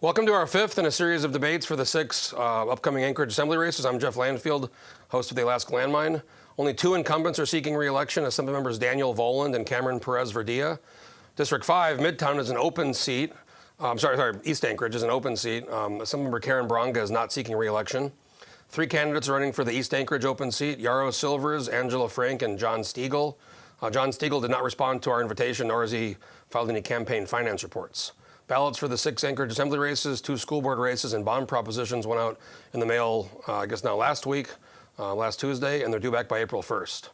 Welcome to our fifth in a series of debates for the six upcoming Anchorage Assembly races. I'm Jeff Landfield, host of the Alaska Landmine. Only two incumbents are seeking re-election, Assembly members Daniel Voland and Cameron Perez-Verdilla. District 5, Midtown, is an open seat. East Anchorage is an open seat. Assemblymember Karen Bronga is not seeking re-election. Three candidates are running for the East Anchorage open seat: Yarrow Silvers, Angela Frank, and John Stiegele. John Stiegele did not respond to our invitation, nor has he filed any campaign finance reports. Ballots for the 6 Anchorage Assembly races, 2 school board races, and bond propositions went out in the mail, last week, last Tuesday, and they're due back by April 1st.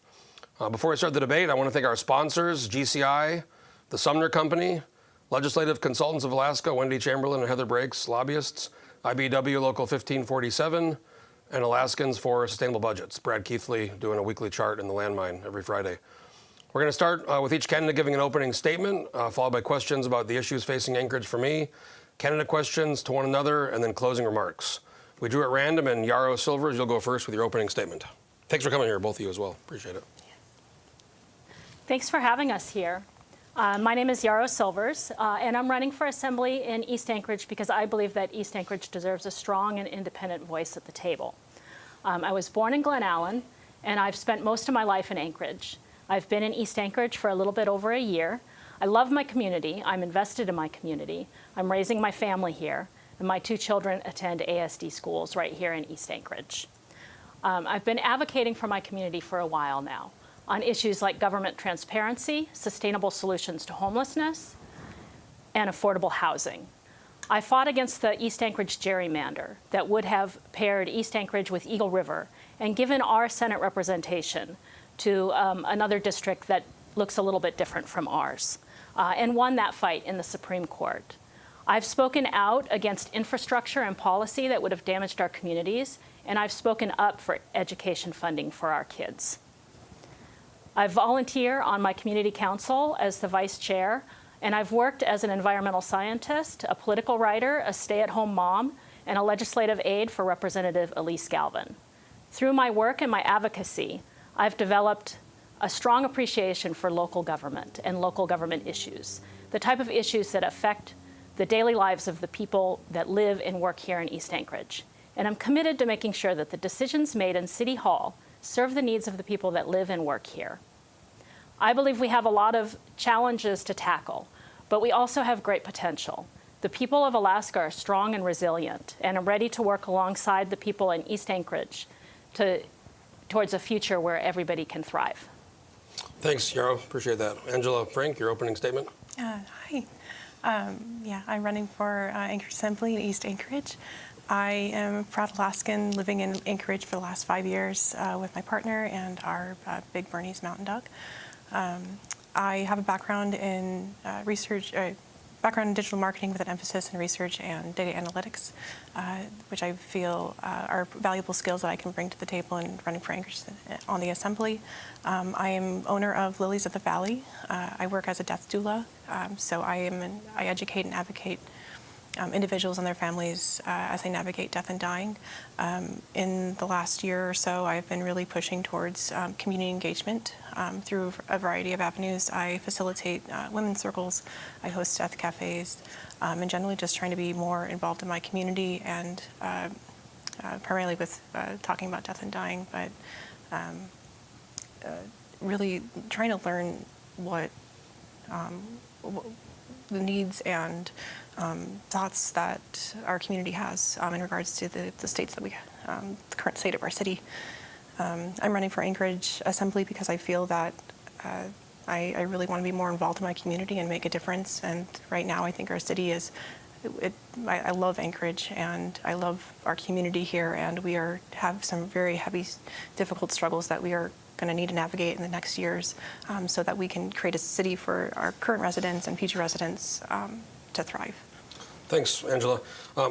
Before we start the debate, I want to thank our sponsors, GCI, the Sumner Company, Legislative Consultants of Alaska, Wendy Chamberlain and Heather Brakes, lobbyists, IBW Local 1547, and Alaskans for Sustainable Budgets. Brad Keithley doing a weekly chart in the Landmine every Friday. We're going to start with each candidate giving an opening statement, followed by questions about the issues facing Anchorage for me, candidate questions to one another, and then closing remarks. We drew at random, and Yarrow Silvers, you'll go first with your opening statement. Thanks for coming here, both of you as well. Appreciate it. Thanks for having us here. My name is Yarrow Silvers, and I'm running for Assembly in East Anchorage because I believe that East Anchorage deserves a strong and independent voice at the table. I was born in Glen Allen, and I've spent most of my life in Anchorage. I've been in East Anchorage for a little bit over a year. I love my community. I'm invested in my community. I'm raising my family here, and my 2 children attend ASD schools right here in East Anchorage. I've been advocating for my community for a while now on issues like government transparency, sustainable solutions to homelessness, and affordable housing. I fought against the East Anchorage gerrymander that would have paired East Anchorage with Eagle River and given our Senate representation to another district that looks a little bit different from ours, and won that fight in the Supreme Court. I've spoken out against infrastructure and policy that would have damaged our communities, and I've spoken up for education funding for our kids. I volunteer on my community council as the vice chair, and I've worked as an environmental scientist, a political writer, a stay-at-home mom, and a legislative aide for Representative Elise Galvin. Through my work and my advocacy, I've developed a strong appreciation for local government and local government issues, the type of issues that affect the daily lives of the people that live and work here in East Anchorage. And I'm committed to making sure that the decisions made in City Hall serve the needs of the people that live and work here. I believe we have a lot of challenges to tackle, but we also have great potential. The people of Alaska are strong and resilient and are ready to work alongside the people in East Anchorage towards a future where everybody can thrive. Thanks, Yarrow. Appreciate that. Angela Frank, your opening statement. Hi. I'm running for Anchorage Assembly in East Anchorage. I am a proud Alaskan living in Anchorage for the last 5 years with my partner and our big Bernese mountain dog. I have a background in background in digital marketing with an emphasis in research and data analytics, which I feel are valuable skills that I can bring to the table in running for Anchorage on the Assembly. I am owner of Lilies of the Valley. I work as a death doula, so I educate and advocate individuals and their families as they navigate death and dying. In the last year or so, I've been really pushing towards community engagement through a variety of avenues. I facilitate women's circles, I host death cafes, and generally just trying to be more involved in my community and primarily with talking about death and dying, but really trying to learn what the needs and thoughts that our community has in regards to the states that the current state of our city. I'm running for Anchorage Assembly because I feel that I really want to be more involved in my community and make a difference. And right now, I think our city I love Anchorage and I love our community here, and we have some very heavy, difficult struggles that we are going to need to navigate in the next years so that we can create a city for our current residents and future residents to thrive. Thanks, Angela.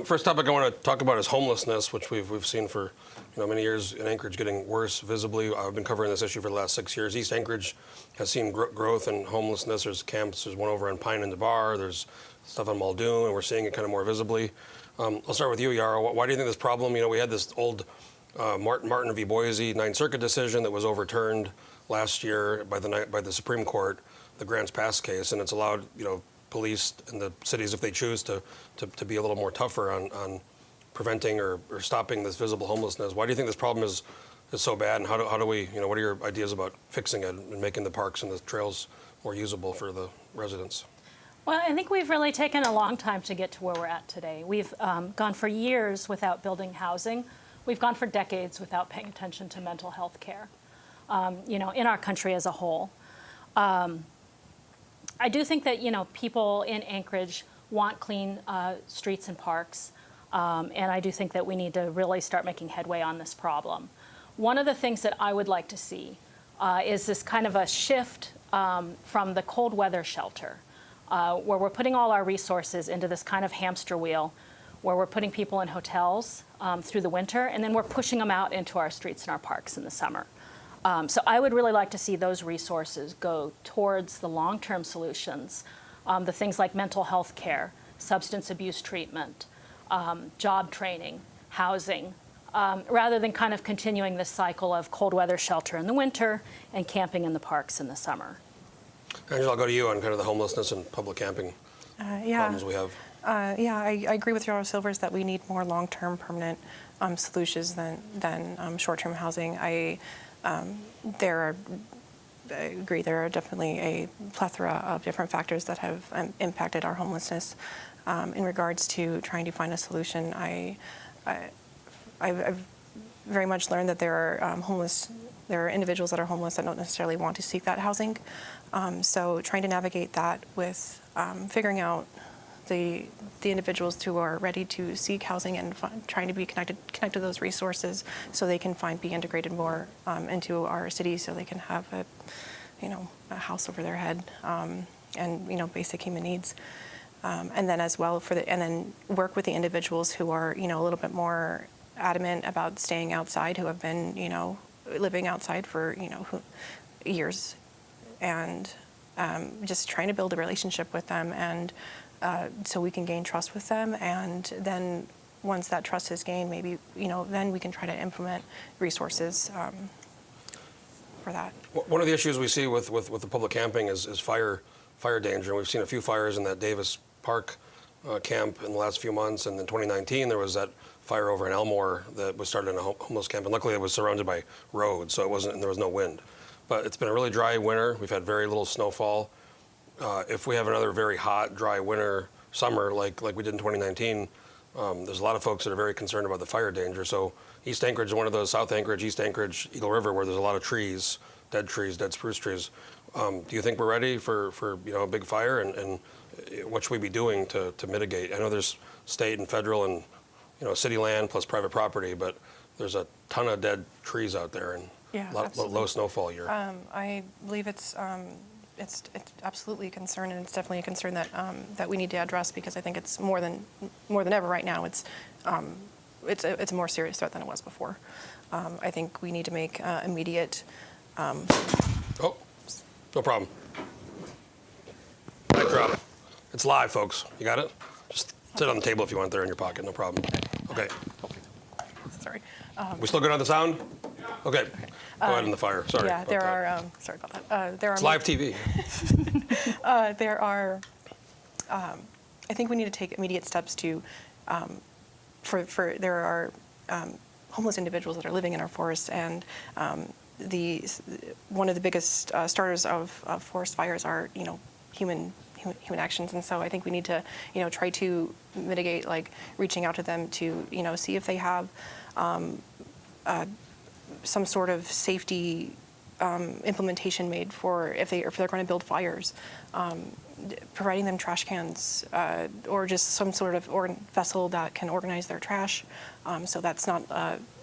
First topic I want to talk about is homelessness, which we've seen for many years in Anchorage, getting worse visibly. I've been covering this issue for the last 6 years. East Anchorage has seen growth in homelessness. There's camps. There's one over on Pine and DeBar. There's stuff on Muldoon, and we're seeing it kind of more visibly. I'll start with you, Yarrow. Why do you think this problem? We had this old Martin v. Boise Ninth Circuit decision that was overturned last year by the Supreme Court, the Grants Pass case, and it's allowed police in the cities, if they choose to be a little more tougher on preventing or stopping this visible homelessness. Why do you think this problem is so bad, and how do we, what are your ideas about fixing it and making the parks and the trails more usable for the residents? Well, I think we've really taken a long time to get to where we're at today. We've gone for years without building housing. We've gone for decades without paying attention to mental health care, in our country as a whole. I do think that, people in Anchorage want clean streets and parks, and I do think that we need to really start making headway on this problem. One of the things that I would like to see is this kind of a shift from the cold weather shelter, where we're putting all our resources into this kind of hamster wheel, where we're putting people in hotels through the winter, and then we're pushing them out into our streets and our parks in the summer. So I would really like to see those resources go towards the long-term solutions, the things like mental health care, substance abuse treatment, job training, housing, rather than kind of continuing this cycle of cold weather shelter in the winter and camping in the parks in the summer. Angela, I'll go to you on kind of the homelessness and public camping problems we have. I agree with Yarrow Silvers that we need more long-term permanent solutions than short-term housing. I agree there are definitely a plethora of different factors that have impacted our homelessness. In regards to trying to find a solution, I've very much learned that there are individuals that are homeless that don't necessarily want to seek that housing. So trying to navigate that with figuring out the individuals who are ready to seek housing and trying to be connected to those resources so they can be integrated more into our city, so they can have a house over their head and basic human needs. And then as well and then work with the individuals who are a little bit more adamant about staying outside, who have been living outside for years, and just trying to build a relationship with them, and so we can gain trust with them, and then once that trust is gained, maybe then we can try to implement resources for that. One of the issues we see with the public camping is fire danger. We've seen a few fires in that Davis Park camp in the last few months, and in 2019 there was that fire over in Elmore that was started in a homeless camp, and luckily it was surrounded by roads, so there was no wind. But it's been a really dry winter. We've had very little snowfall. If we have another very hot, dry summer like we did in 2019, there's a lot of folks that are very concerned about the fire danger. So East Anchorage is one of those, South Anchorage, East Anchorage, Eagle River, where there's a lot of trees, dead spruce trees. Do you think we're ready for a big fire, and what should we be doing to mitigate? I know there's state and federal and city land plus private property, but there's a ton of dead trees out there and low snowfall year. I believe it's absolutely a concern, and it's definitely a concern that we need to address, because I think it's more than ever right now. It's a more serious threat than it was before. I think we need to make immediate. Oh, no problem. Mic drop. It's live, folks. You got it? Just sit on the table if you want, there in your pocket. No problem. Okay. Sorry. We still good on the sound? Okay. Go ahead on the fire. Sorry. Yeah, there are. Sorry about that. There are. It's live TV. There are. I think we need to take immediate steps to. There are homeless individuals that are living in our forests, and one of the biggest starters of forest fires are human actions, and so I think we need to try to mitigate, like reaching out to them to see if they have some sort of safety implementation made for if they're going to build fires, providing them trash cans or just some sort of vessel that can organize their trash, so that's not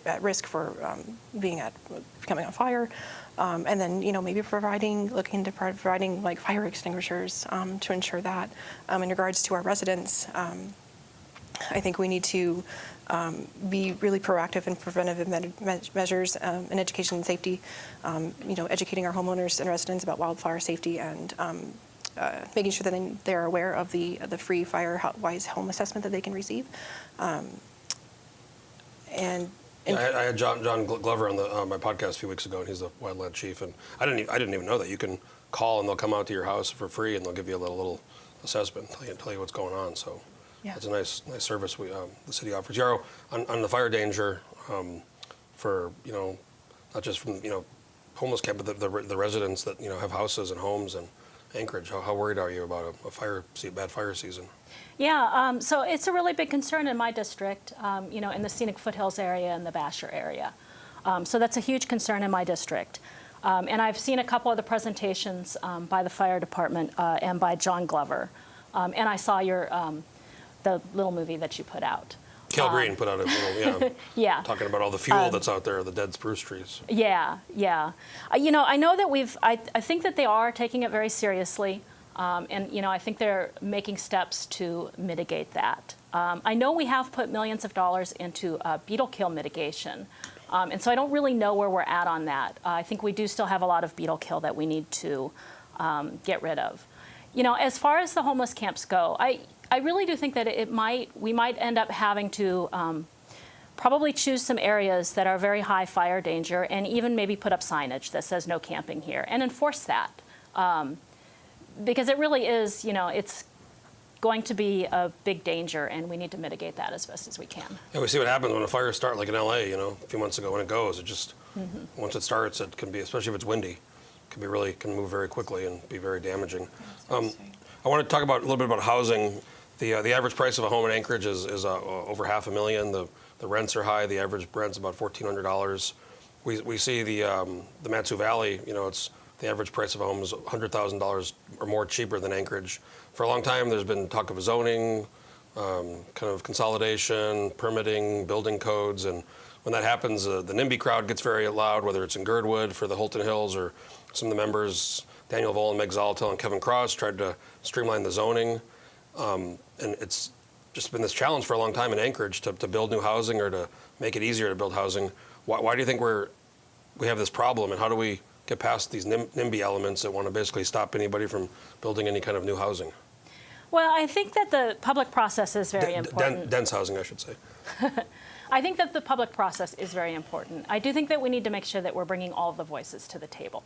at risk for becoming on fire, and then maybe looking into providing like fire extinguishers to ensure that. In regards to our residents, I think we need to be really proactive in preventive measures in education and safety, educating our homeowners and residents about wildfire safety, and making sure that they're aware of the free Fire-Wise home assessment that they can receive. I had John Glover on my podcast a few weeks ago, and he's the wildland chief, and I didn't even know that you can call and they'll come out to your house for free, and they'll give you a little assessment, tell you what's going on. So Yeah. it's a nice service the city offers. Yarrow, on the fire danger, for not just from homeless camp, but the residents that have houses and homes in Anchorage. How worried are you about a bad fire season? Yeah, so it's a really big concern in my district, in the Scenic Foothills area and the Basher area. So that's a huge concern in my district. And I've seen a couple of the presentations by the fire department and by John Glover. And I saw the little movie that you put out. Cal Green put out a little, Yeah. talking about all the fuel that's out there, the dead spruce trees. Yeah. I know that I think that they are taking it very seriously. And I think they're making steps to mitigate that. I know we have put millions of dollars into beetle kill mitigation. And so I don't really know where we're at on that. I think we do still have a lot of beetle kill that we need to get rid of. As far as the homeless camps go, I really do think that we might end up having to probably choose some areas that are very high fire danger and even maybe put up signage that says no camping here and enforce that. Because it really is, it's going to be a big danger, and we need to mitigate that as best as we can. Yeah, we see what happens when a fire starts, like in LA, a few months ago when it goes. It just, once it starts, it can be, especially if it's windy, can move very quickly and be very damaging. I want to talk a little bit about housing. The average price of a home in Anchorage is over $500,000. The rents are high. The average rent's about $1,400. We see the Matsu Valley, the average price of a home is $100,000 or more cheaper than Anchorage. For a long time, there's been talk of zoning, kind of consolidation, permitting, building codes, and when that happens, the NIMBY crowd gets very loud, whether it's in Girdwood for the Holton Hills or some of the members, Daniel Voll and Meg Zolotel and Kevin Cross, tried to streamline the zoning. And it's just been this challenge for a long time in Anchorage to build new housing or to make it easier to build housing. Why do you think we have this problem, and how do we get past these NIMBY elements that want to basically stop anybody from building any kind of new housing? Well, I think that the public process is very important. Dense housing, I should say. I think that the public process is very important. I do think that we need to make sure that we're bringing all of the voices to the table.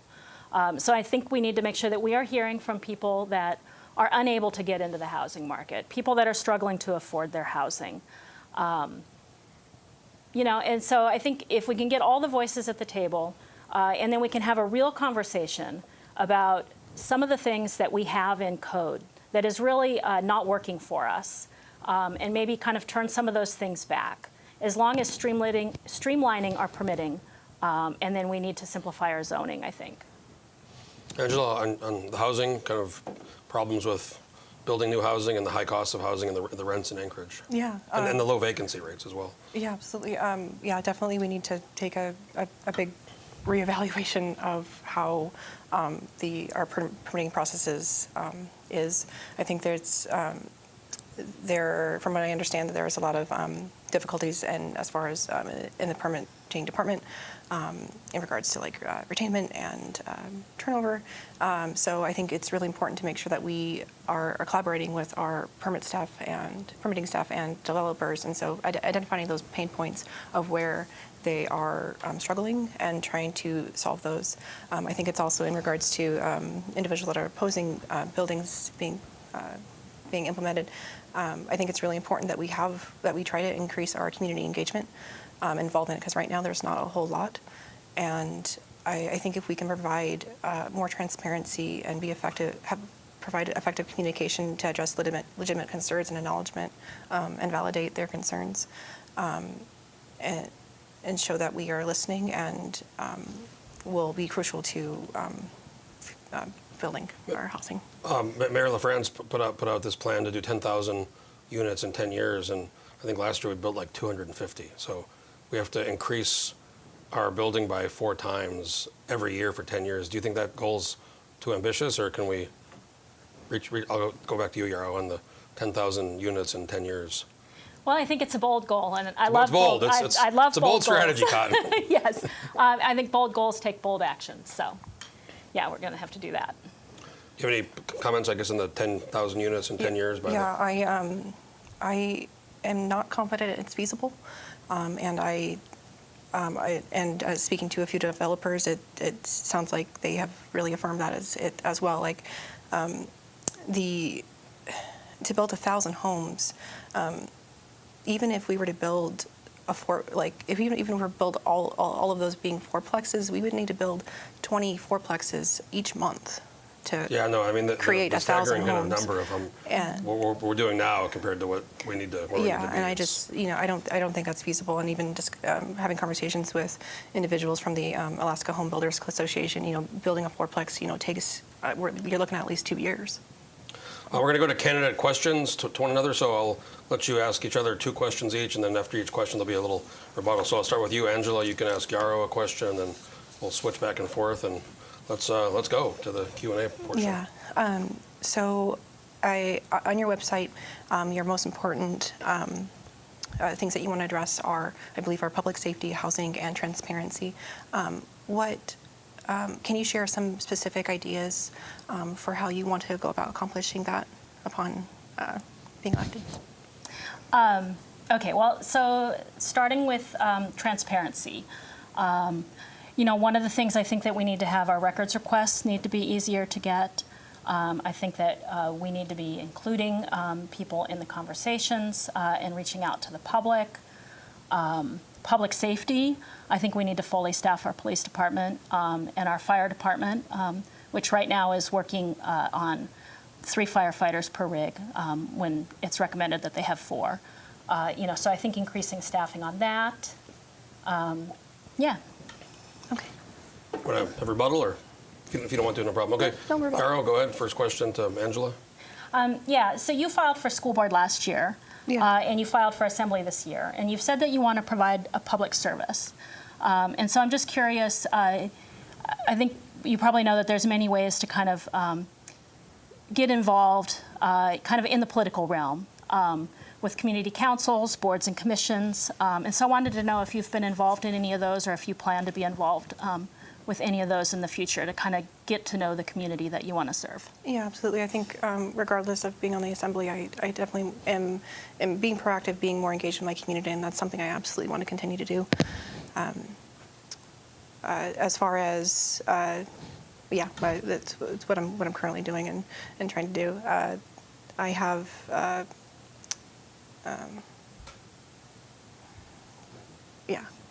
So I think we need to make sure that we are hearing from people that are unable to get into the housing market, people that are struggling to afford their housing. And so I think if we can get all the voices at the table, and then we can have a real conversation about some of the things that we have in code that is really not working for us, and maybe kind of turn some of those things back, as long as streamlining our permitting, and then we need to simplify our zoning, I think. Angela, on the housing, kind of problems with building new housing and the high cost of housing and the rents in Anchorage. Yeah. And the low vacancy rates as well. Yeah, absolutely. Definitely we need to take a big reevaluation of how our permitting processes is. I think from what I understand, that there's a lot of difficulties as far as in the permitting department in regards to retainment and turnover. So I think it's really important to make sure that we are collaborating with our permitting staff and developers, and so identifying those pain points of where they are struggling and trying to solve those. I think it's also in regards to individuals that are opposing buildings being implemented. I think it's really important that we try to increase our community engagement involvement, because right now there's not a whole lot. And I think if we can provide more transparency and provide effective communication to address legitimate concerns and acknowledgement and validate their concerns, and show that we are listening and will be crucial to building our housing. Mayor LaFrance put out this plan to do 10,000 units in 10 years, and I think last year we built like 250. So we have to increase our building by 4 times every year for 10 years. Do you think that goal's too ambitious, or can we reach I'll go back to you, Yarrow, on the 10,000 units in 10 years? Well, I think it's a bold goal, and I love bold. I love it's a bold strategy, Cotton. Yes, I think bold goals take bold actions. So, yeah, we're going to have to do that. Do you have any comments, I guess, on the 10,000 units in 10 years? I am not confident it's feasible, and speaking to a few developers, it sounds like they have really affirmed that as well. to build 1,000 homes, even if we were to build if even if we were to build all of those being fourplexes, we would need to build 20 fourplexes each month to create the 1,000 staggering kind of homes. number of them. Yeah. What we're doing now compared to what we need to. Where we need to be. And I just, I don't think that's feasible. And even just having conversations with individuals from the Alaska Home Builders Association, building a fourplex, takes you're looking at least 2 years. We're going to go to candidate questions to one another, so I'll let you ask each other 2 questions each, and then after each question there'll be a little rebuttal. So I'll start with you, Angela. You can ask Yarrow a question, and then we'll switch back and forth, and let's go to the Q&A portion. Yeah. So on your website, your most important things that you want to address are, I believe, are public safety, housing, and transparency. Can you share some specific ideas for how you want to go about accomplishing that upon being elected? Okay, well, so starting with transparency. One of the things I think that we need to have, our records requests need to be easier to get. I think that we need to be including people in the conversations and reaching out to the public. Public safety, I think we need to fully staff our police department and our fire department, which right now is working on 3 firefighters per rig when it's recommended that they have 4. So I think increasing staffing on that. Yeah. Okay. Want to have a rebuttal, or if you don't want to, no problem. Okay. No rebuttal. Yarrow, go ahead. First question to Angela. So you filed for school board last year. Yeah. And you filed for assembly this year, and you've said that you want to provide a public service. And so I'm just curious, I think you probably know that there's many ways to kind of get involved kind of in the political realm with community councils, boards and commissions. And so I wanted to know if you've been involved in any of those, or if you plan to be involved with any of those in the future to kind of get to know the community that you want to serve. Yeah, absolutely. I think regardless of being on the assembly, I definitely am being proactive, being more engaged in my community, and that's something I absolutely want to continue to do. As far as, that's what I'm currently doing and trying to do. I have.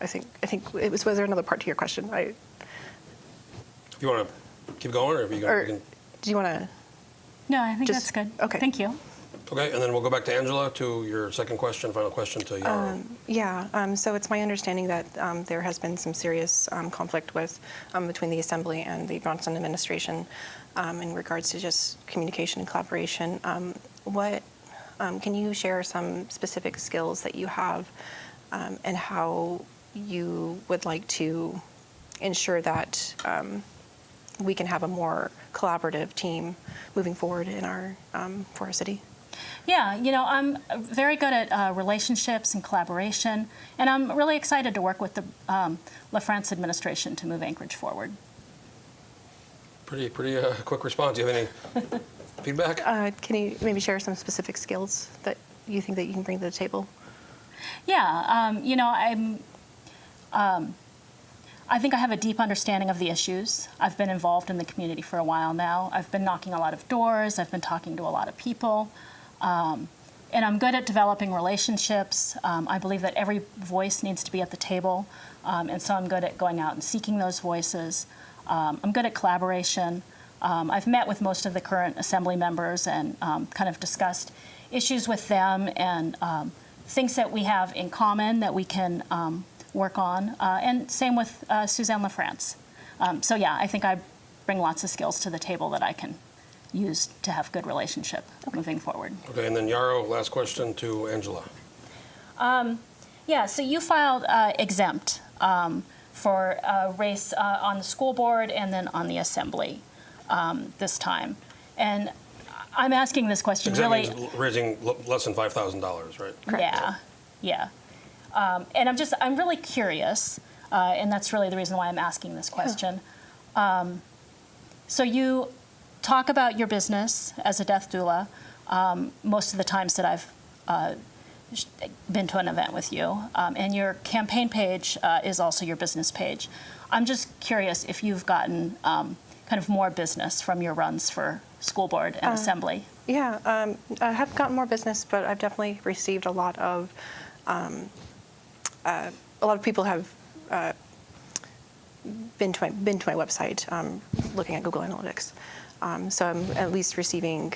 I think it was there another part to your question? If you want to keep going, or if you can. Do you want to? No, I think that's good. Okay. Thank you. Okay, and then we'll go back to Angela to your second question, final question to Yarrow. So it's my understanding that there has been some serious conflict between the Assembly and the Bronson administration in regards to just communication and collaboration. Can you share some specific skills that you have and how you would like to ensure that we can have a more collaborative team moving forward in for our city? Yeah, I'm very good at relationships and collaboration, and I'm really excited to work with the LaFrance administration to move Anchorage forward. Pretty quick response. Do you have any feedback? Can you maybe share some specific skills that you think that you can bring to the table? Yeah, I think I have a deep understanding of the issues. I've been involved in the community for a while now. I've been knocking a lot of doors. I've been talking to a lot of people. And I'm good at developing relationships. I believe that every voice needs to be at the table. And so I'm good at going out and seeking those voices. I'm good at collaboration. I've met with most of the current assembly members and kind of discussed issues with them and things that we have in common that we can work on. And same with Suzanne LaFrance. So yeah, I think I bring lots of skills to the table that I can use to have good relationship moving forward. Okay, and then Yarrow, last question to Angela. Yeah, so you filed exempt for a race on the school board and then on the assembly this time. And I'm asking this question Exempt really... means raising less than $5,000, right? Correct. Yeah. And I'm really curious, and that's really the reason why I'm asking this question. So you talk about your business as a death doula most of the times that I've been to an event with you, and your campaign page is also your business page. I'm just curious if you've gotten kind kind of more business from your runs for school board and assembly? Yeah, I have gotten more business, but I've definitely received a lot of people have been to my website, looking at Google Analytics. So I'm at least receiving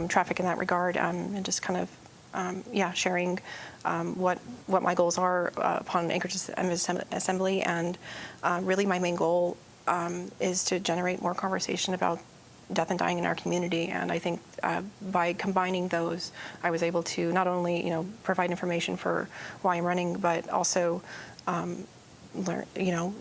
traffic in that regard, and just kind of sharing what my goals are upon Anchorage Assembly, and really my main goal is to generate more conversation about death and dying in our community. And I think by combining those, I was able to not only provide information for why I'm running, but also learn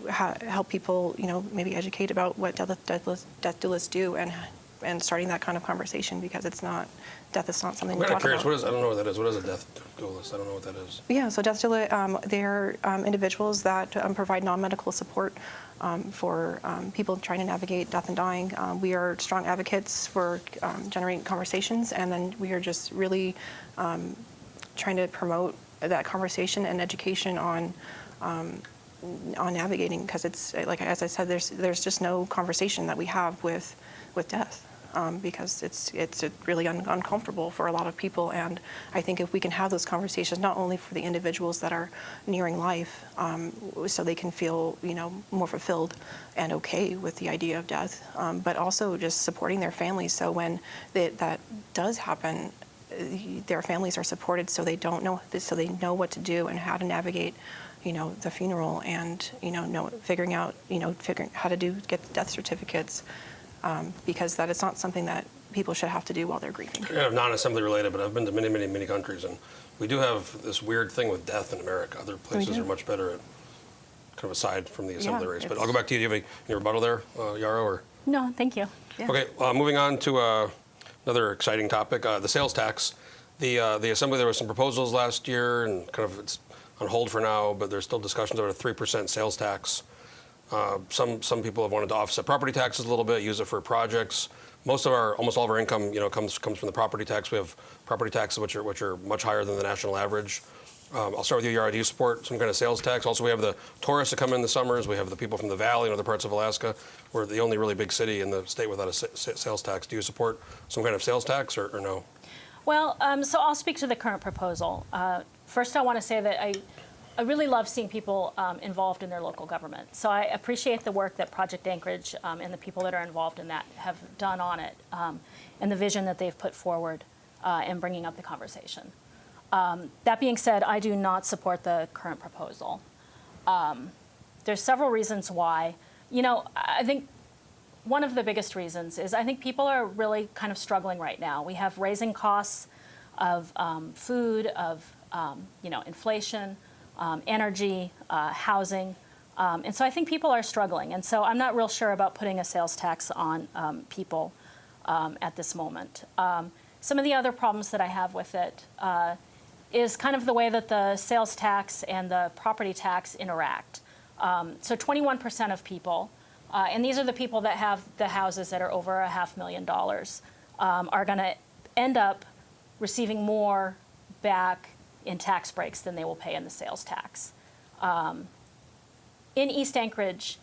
help people maybe educate about what death doulas do, and starting that kind of conversation, because death is not something I'm we kind of talk curious. about. I don't know what that is. What is a death doulist? I don't know what that is. Yeah, so death doula, they're individuals that provide non-medical support for people trying to navigate death and dying. We are strong advocates for generating conversations, and then we are just really trying to promote that conversation and education on navigating, because it's like, as I said, there's just no conversation that we have with death. Because it's really uncomfortable for a lot of people. And I think if we can have those conversations, not only for the individuals that are nearing life, so they can feel more fulfilled and okay with the idea of death, but also just supporting their families. So when that does happen, their families are supported, so they know what to do and how to navigate the funeral, and figuring out how to get the death certificates. Because that is not something that people should have to do while they're grieving. Kind of non-assembly related, but I've been to many, many, many countries, and we do have this weird thing with death in America. Other places are much better at, kind of aside from the assembly race. But I'll go back to you. Do you have any rebuttal there, Yarrow? Or? No, thank you. Yeah. Okay, moving on to another exciting topic, the sales tax. The assembly, there were some proposals last year, and kind of it's on hold for now, but there's still discussions about a 3% sales tax. Some people have wanted to offset property taxes a little bit, use it for projects. Almost all of our income, comes from the property tax. We have property taxes which are much higher than the national average. I'll start with you, Yarrow. Do you support some kind of sales tax? Also, we have the tourists that come in the summers. We have the people from the valley and other parts of Alaska. We're the only really big city in the state without a sales tax. Do you support some kind of sales tax or no? Well, so I'll speak to the current proposal. First, I want to say that I really love seeing people involved in their local government. So I appreciate the work that Project Anchorage and the people that are involved in that have done on it, and the vision that they've put forward in bringing up the conversation. That being said, I do not support the current proposal. There's several reasons why. I think one of the biggest reasons is I think people are really kind of struggling right now. We have raising costs of food, of inflation, energy, housing, and so I think people are struggling. And so I'm not real sure about putting a sales tax on people at this moment. Some of the other problems that I have with it is kind of the way that the sales tax and the property tax interact. So 21% of people, and these are the people that have the houses that are over $500,000, are going to end up receiving more back in tax breaks than they will pay in the sales tax. In East Anchorage,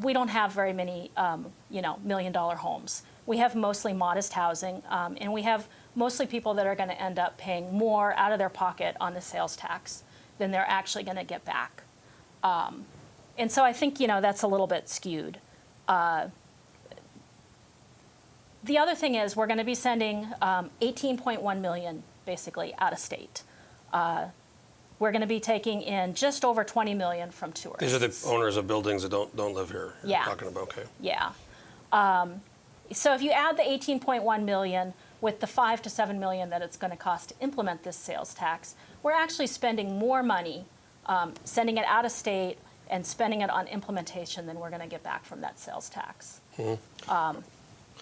we don't have very many, $1 million homes. We have mostly modest housing, and we have mostly people that are going to end up paying more out of their pocket on the sales tax than they're actually going to get back. And so I think, that's a little bit skewed. The other thing is we're going to be sending $18.1 million basically out of state. We're going to be taking in just over $20 million from tourists. These are the owners of buildings that don't live here. Yeah. You're talking about, okay. Yeah. So if you add the $18.1 million with the $5 to $7 million that it's going to cost to implement this sales tax, we're actually spending more money sending it out of state and spending it on implementation than we're going to get back from that sales tax. Mm-hmm.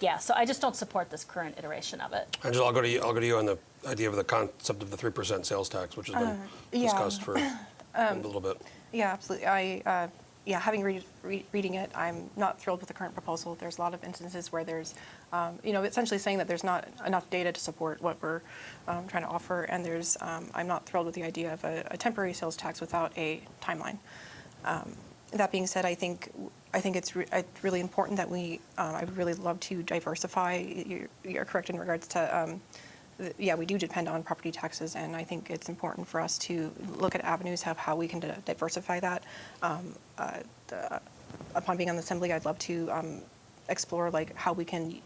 Yeah, so I just don't support this current iteration of it. Angela, I'll go to you on the idea of the concept of the 3% sales tax, which has been discussed for a little bit. Yeah, absolutely. Having reading it, I'm not thrilled with the current proposal. There's a lot of instances where there's, essentially saying that there's not enough data to support what we're trying to offer, and I'm not thrilled with the idea of a temporary sales tax without a timeline. That being said, I think I think it's really important that I would really love to diversify. You're correct in regards to, yeah, we do depend on property taxes, and I think it's important for us to look at avenues of how we can diversify that. Upon being on the Assembly, I'd love to explore like how we can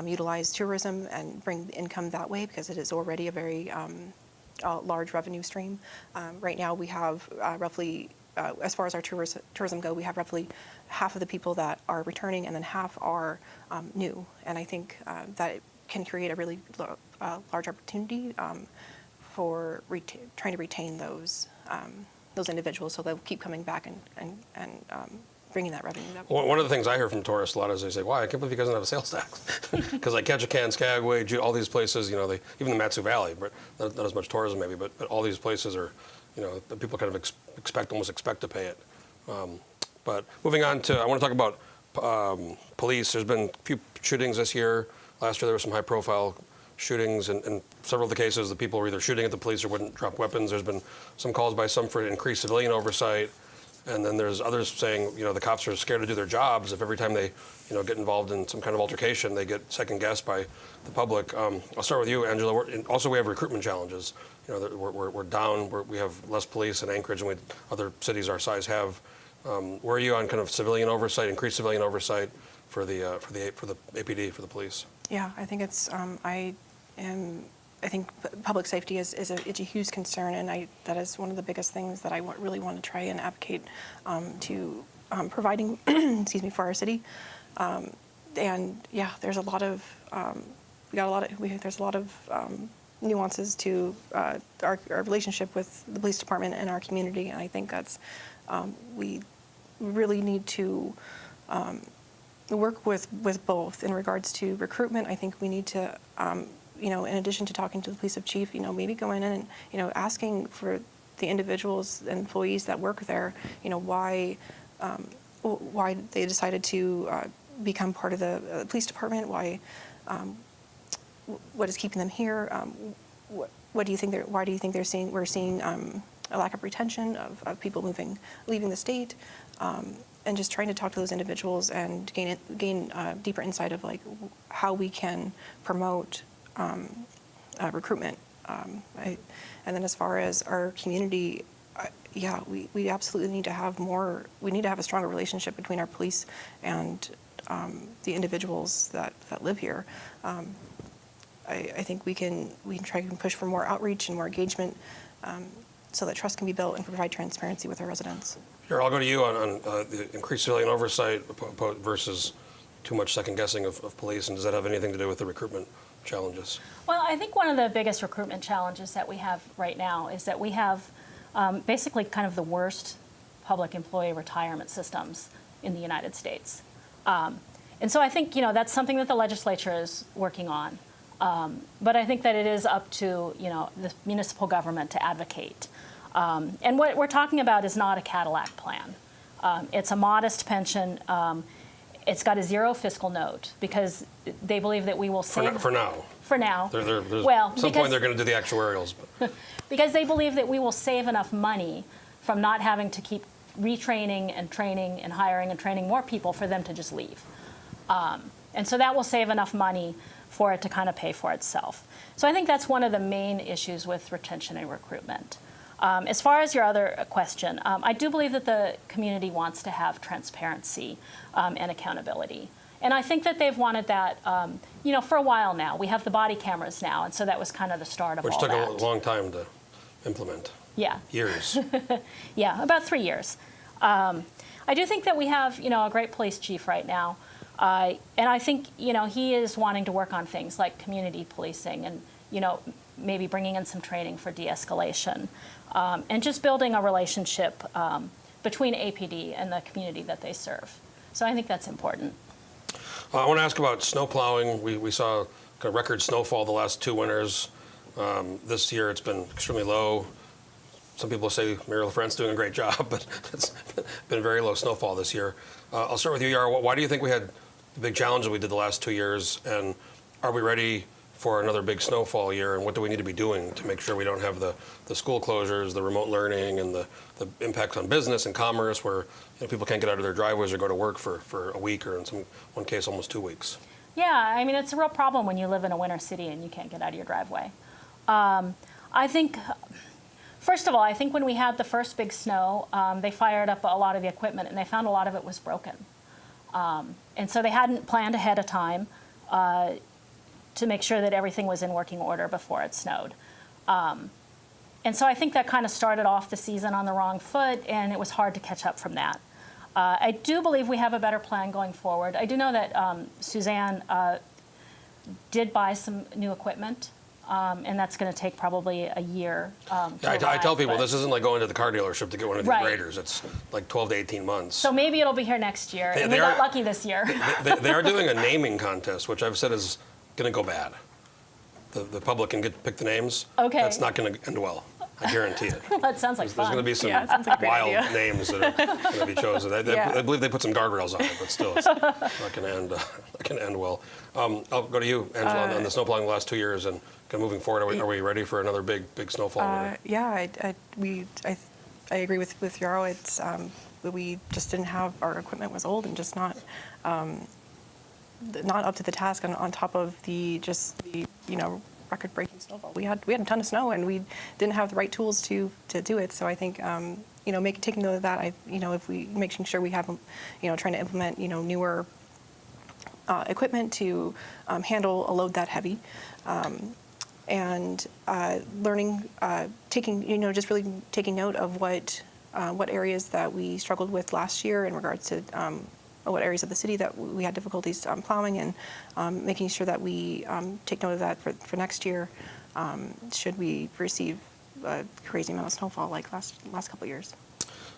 utilize tourism and bring income that way, because it is already a very large revenue stream. Right now we have roughly, as far as our tourism go, we have roughly half of the people that are returning and then half are new. And I think that it can create a really large opportunity for trying to retain those individuals, so they'll keep coming back and bringringing that revenue. One of the things I hear from tourists a lot is they say, "Why, I can't believe you guys don't have a sales tax." Because like Ketchikan, Skagway, all these places, you know, even the Matsu Valley, but not as much tourism maybe, but all these places are, you know, the people kind of almost expect to pay it. But moving on to, I want to talk about police. There's been a few shootings this year. Last year there were some high-profile shootings, and several of the cases, the people were either shooting at the police or wouldn't drop weapons. There's been some calls by some for increased civilian oversight. And then there's others saying, you know, the cops are scared to do their jobs if every time they, you know, get involved in some kind of altercation, they get second-guessed by the public. I'll start with you, Angela. Also, we have recruitment challenges. You know, we're down. We have less police in Anchorage than other cities our size have. Where are you on kind of civilian oversight, increased civilian oversight for the APD, for the police? Yeah, I think it's. I think public safety is a huge concern, and that is one of the biggest things that I really want to try and advocate to providing, excuse me, for our city. And yeah, there's a lot of there's a lot of nuances to our relationship with the police department and our community, and I think that's we really need to work with both in regards to recruitment. I think we need to. You know, in addition to talking to the police chief, you know, maybe going in and, you know, asking for the individuals and employees that work there, you know, why they decided to become part of the police department, why, what is keeping them here, what do you think why do you think we're seeing a lack of retention of people leaving the state, and just trying to talk to those individuals and gain deeper insight of like how we can promote recruitment. And then as far as our community, yeah, we absolutely need to have more. We need to have a stronger relationship between our police and the individuals that live here. I think we can try and push for more outreach and more engagement, so that trust can be built and provide transparency with our residents. Here, I'll go to you on the increased civilian oversight versus too much second guessing of police, and does that have anything to do with the recruitment challenges? Well, I think one of the biggest recruitment challenges that we have right now is that we have basically kind of the worst public employee retirement systems in the United States. And so I think, you know, that's something that the legislature is working on. But I think that it is up to, you know, the municipal government to advocate. And what we're talking about is not a Cadillac plan. It's a modest pension. It's got a zero fiscal note because they believe that we will save... For now. For now. Well, at some point they're going to do the actuarials. But. Because they believe that we will save enough money from not having to keep retraining and training and hiring and training more people for them to just leave. And so that will save enough money for it to kind of pay for itself. So I think that's one of the main issues with retention and recruitment. As far as your other question, I do believe that the community wants to have transparency and accountability. And I think that they've wanted that, you know, for a while now. We have the body cameras now, and so that was kind of the start of all that. Which took a long time to implement. Yeah. Years. Yeah, about 3 years. I do think that we have, you know, a great police chief right now. And I think, you know, he is wanting to work on things like community policing and, you know, maybe bringing in some training for de-escalation, and just building a relationship between APD and the community that they serve. So I think that's important. I want to ask about snow plowing. We saw a record snowfall the last 2 winters. This year it's been extremely low. Some people say Mayor LaFrance's doing a great job, but it's been very low snowfall this year. I'll start with you, Yarrow. Why do you think we had the big challenges we did the last 2 years, and are we ready for another big snowfall year, and what do we need to be doing to make sure we don't have the school closures, the remote learning, and the impacts on business and commerce where people can't get out of their driveways or go to work for a week, or in one case almost 2 weeks. Yeah, I mean, it's a real problem when you live in a winter city and you can't get out of your driveway. I think, first of all, I think when we had the first big snow, they fired up a lot of the equipment and they found a lot of it was broken. And so they hadn't planned ahead of time to make sure that everything was in working order before it snowed. And so I think that kind of started off the season on the wrong foot, and it was hard to catch up from that. I do believe we have a better plan going forward. I do know that Suzanne did buy some new equipment, and that's going to take probably a year. I tell people this isn't like going to the car dealership to get one of these Right. graders. It's like 12 to 18 months. So maybe it'll be here next year. They And we are- got lucky this year. They are doing a naming contest, which I've said is going to go bad. The public can pick the names. Okay. That's not going to end well. I guarantee it. That sounds like There's fun. going to be some Yeah, it sounds like a great wild idea. names that are going to be chosen. I Yeah. believe they put some guardrails on it, but still, it's not going to end well. I'll go to you, Angela, on the snowplowing the last 2 years, and kind of moving forward. Are we ready for another big snowfall? Yeah, I agree with Yarrow. It's we just didn't have, our equipment was old and just not up to the task. On top of the record-breaking snowfall, we had a ton of snow and we didn't have the right tools to do it. So I think taking note of that, if we making sure we have trying to implement newer equipment to handle a load that heavy. And learning, just really taking note of what areas that we struggled with last year in regards to what areas of the city that we had difficulties plowing, and making sure that we take note of that for next year, should we receive a crazy amount of snowfall like last couple of years.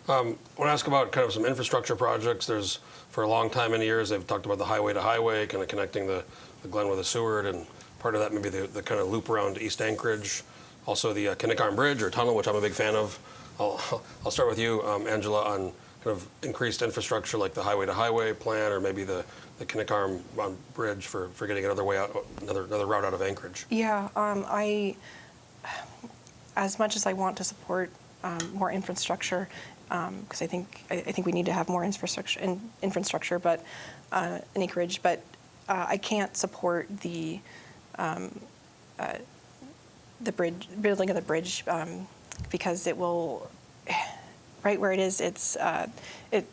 I want to ask about kind of some infrastructure projects. There's, for a long time, many years, they've talked about the highway to highway, kind of connecting the Glen with the Seward, and part of that maybe the kind of loop around East Anchorage. Also the Kinnikarn Bridge or tunnel, which I'm a big fan of. I'll start with you, Angela, on kind of increased infrastructure like the highway to highway plan, or maybe the Kinnikarn Bridge for getting another way out, another route out of Anchorage. Yeah, as much as I want to support more infrastructure, because I think we need to have more infrastructure, but in Anchorage, but I can't support the building of the bridge, because it will, right where it is, it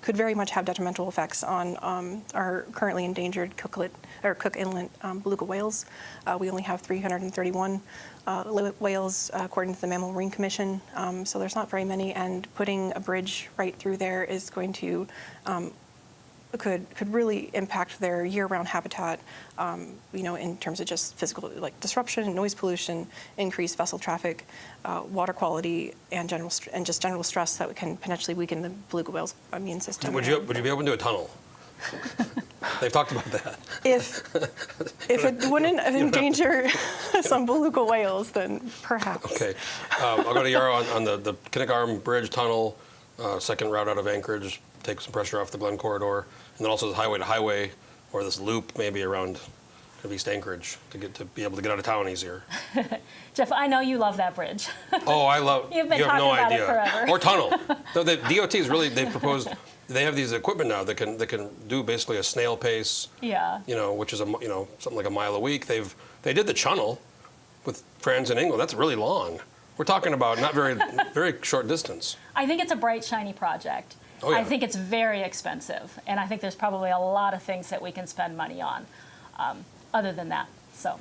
could very much have detrimental effects on our currently endangered Cook Inlet beluga whales. We only have 331 whales according to the Mammal Marine Commission, so there's not very many, and putting a bridge right through there is going to could really impact their year-round habitat, in terms of just physical disruption, noise pollution, increased vessel traffic, water quality, and just general stress that can potentially weaken the beluga whale's immune system. Would you be open to a tunnel? They've talked about that. If it wouldn't endanger some beluga whales, then perhaps. Okay. I'll go to Yarrow on the Kinnikarn Bridge tunnel, second route out of Anchorage, take some pressure off the Glen corridor, and then also the highway to highway, or this loop maybe around East Anchorage to be able to get out of town easier. Jeff, I know you love that bridge. Oh, I love. You've been you have talking no about idea. it forever. Or tunnel. No, the DOT is really, they've proposed. They have these equipment now that can do basically a snail pace. Yeah. Which is something like a mile a week. They did the channel with France and England. That's really long. We're talking about not very short distance. I think it's a bright, shiny project. Oh, yeah. I think it's very expensive, and I think there's probably a lot of things that we can spend money on other than that. So,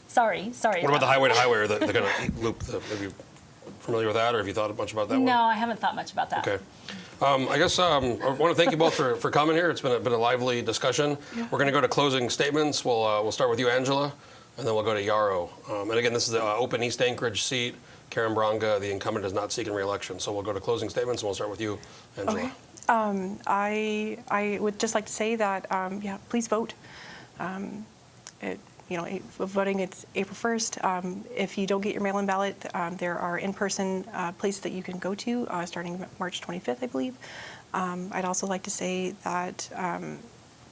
sorry. What about the highway to highway or the kind of loop? Are you familiar with that, or have you thought much about that one? No, I haven't thought much about that. Okay. I guess I want to thank you both for coming here. It's been a lively discussion. Yeah. We're going to go to closing statements. We'll start with you, Angela, and then we'll go to Yarrow. And again, this is the open East Anchorage seat. Karen Bronga, the incumbent, is not seeking re-election. So we'll go to closing statements, and we'll start with you, Angela. Okay. I would just like to say that, please vote. Voting, it's April 1st. If you don't get your mail-in ballot, there are in-person places that you can go to starting March 25th, I believe. I'd also like to say that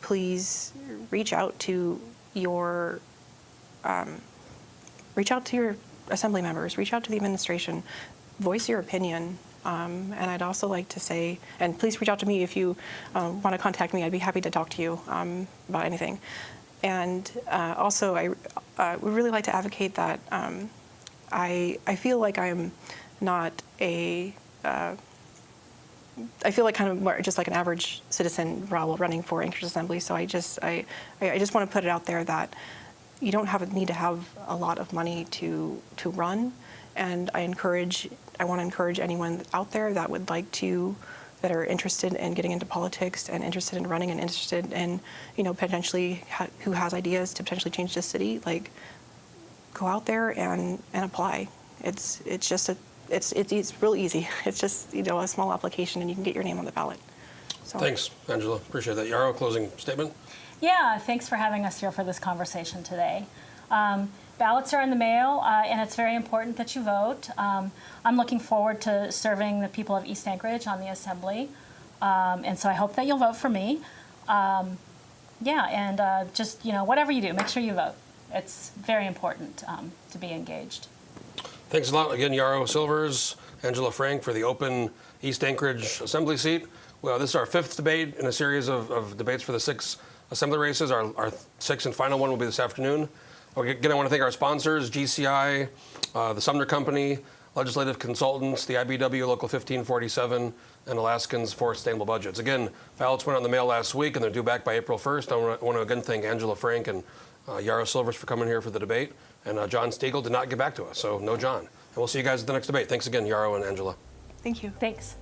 please reach out to your reach out to your assembly members, reach out to the administration, voice your opinion. And I'd also like to say, and please reach out to me if you want to contact me. I'd be happy to talk to you about anything. And also, I would really like to advocate that I feel like I'm not a I feel like kind of more just like an average citizen while running for Anchorage Assembly. So I just want to put it out there that you don't need to have a lot of money to run, and I want to encourage anyone out there that would like to, that are interested in getting into politics and interested in running and interested in, potentially who has ideas to potentially change this city, like go out there and apply. It's real easy. It's just, a small application and you can get your name on the ballot. So. Thanks, Angela. Appreciate that. Yarrow, closing statement? Yeah, thanks for having us here for this conversation today. Ballots are in the mail, and it's very important that you vote. I'm looking forward to serving the people of East Anchorage on the Assembly, and so I hope that you'll vote for me. Just, whatever you do, make sure you vote. It's very important to be engaged. Thanks a lot. Again, Yarrow Silvers, Angela Frank for the open East Anchorage Assembly seat. Well, this is our fifth debate in a series of debates for the 6 Assembly races. Our sixth and final one will be this afternoon. Again, I want to thank our sponsors, GCI, the Sumner Company, Legislative Consultants, the IBW Local 1547, and Alaskans for Sustainable Budgets. Again, ballots went out in the mail last week, and they're due back by April 1st. I want to again thank Angela Frank and Yarrow Silvers for coming here for the debate. And John Stiegele did not get back to us, so no John. And we'll see you guys at the next debate. Thanks again, Yarrow and Angela. Thank you. Thanks.